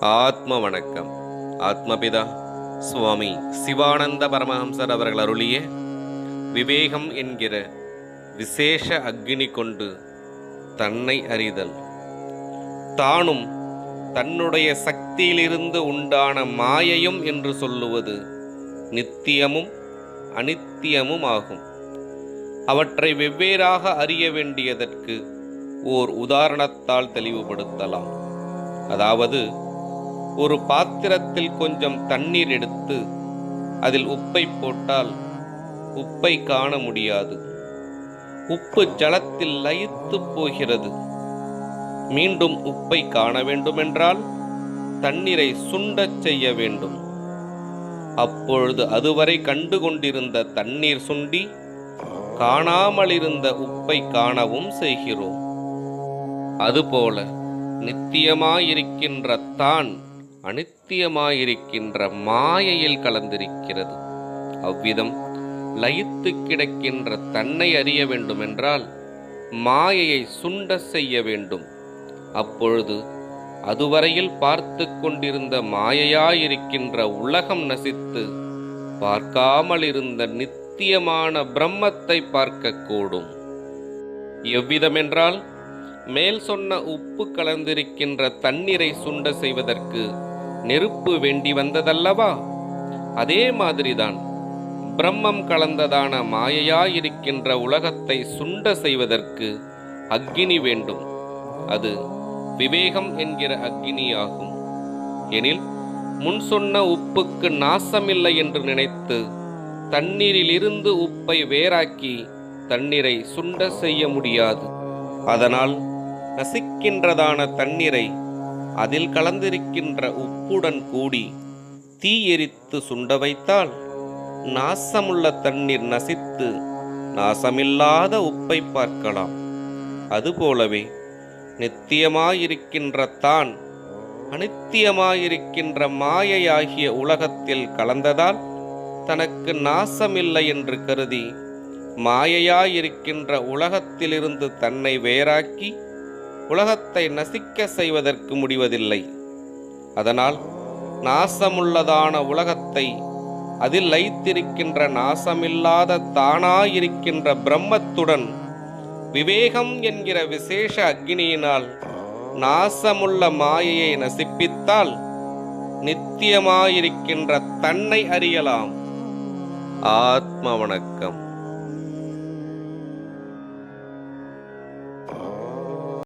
ஆத்ம வணக்கம். ஆத்மபிதா சுவாமி சிவானந்த பரமஹம்சர் அவர்கள் அருளிய விவேகம் என்கிற விசேஷ அக்னி கொண்டு தன்னை அறிதல். தானும் தன்னுடைய சக்தியிலிருந்து உண்டான மாயையும் என்று சொல்லுவது நித்தியமும் அனித்தியமும் ஆகும். அவற்றை வெவ்வேறாக அறிய வேண்டியதற்கு ஓர் உதாரணத்தால் தெளிவுபடுத்தலாம். அதாவது, ஒரு பாத்திரத்தில் கொஞ்சம் தண்ணீர் எடுத்து அதில் உப்பை போட்டால் உப்பை காண முடியாது. உப்பு ஜலத்தில் லயித்து போகிறது. மீண்டும் உப்பை காண வேண்டுமென்றால் தண்ணீரை சுண்டச் செய்ய வேண்டும். அப்பொழுது அதுவரை கண்டு கொண்டிருந்த தண்ணீர் சுண்டி காணாமல் இருந்த உப்பை காணவும் செய்கிறோம். அதுபோல நித்தியமாயிருக்கின்ற தான் அனித்தியமாயிருக்கின்ற மாயையில் கலந்திருக்கிறது. அவ்விதம் லயித்து கிடக்கின்ற தன்னை அறிய வேண்டுமென்றால் மாயையை சுண்ட செய்ய வேண்டும். அப்பொழுது அதுவரையில் பார்த்து கொண்டிருந்த மாயையாயிருக்கின்ற உலகம் நசித்து பார்க்காமல் இருந்த நித்தியமான பிரம்மத்தை பார்க்கக்கூடும். எவ்விதமென்றால், மேல் சொன்ன உப்பு கலந்திருக்கின்ற தண்ணீரை சுண்ட செய்வதற்கு நெருப்பு வேண்டி வந்ததல்லவா? அதே மாதிரிதான் பிரம்மம் கலந்ததான மாயையாயிருக்கின்ற உலகத்தை சுண்ட செய்வதற்கு அக்னி வேண்டும். அது விவேகம் என்கிற அக்னியாகும். எனில், முன் சொன்ன உப்புக்கு நாசமில்லை என்று நினைத்து தண்ணீரிலிருந்து உப்பை வேறாக்கி தண்ணீரை சுண்ட செய்ய முடியாது. அதனால் நசிக்கின்றதான தண்ணீரை அதில் கலந்திருக்கின்ற உப்புடன் கூடி தீ எரித்து சுண்ட வைத்தால் நாசமுள்ள தண்ணீர் நசித்து நாசமில்லாத உப்பை பார்க்கலாம். அதுபோலவே நித்தியமாயிருக்கின்ற தான் அனித்தியமாயிருக்கின்ற மாயையாகிய உலகத்தில் கலந்ததால் தனக்கு நாசமில்லை என்று கருதி மாயையாயிருக்கின்ற உலகத்திலிருந்து தன்னை வேறாக்கி உலகத்தை நசிக்க செய்வதற்கு முடிவதில்லை. அதனால் நாசமுள்ளதான உலகத்தை அதில் லயித்திருக்கின்ற நாசமில்லாத தானாயிருக்கின்ற பிரம்மத்துடன் விவேகம் என்கிற விசேஷ அக்னியினால் நாசமுள்ள மாயையை நசிப்பித்தால் நித்தியமாயிருக்கின்ற தன்னை அறியலாம். ஆத்ம வணக்கம்.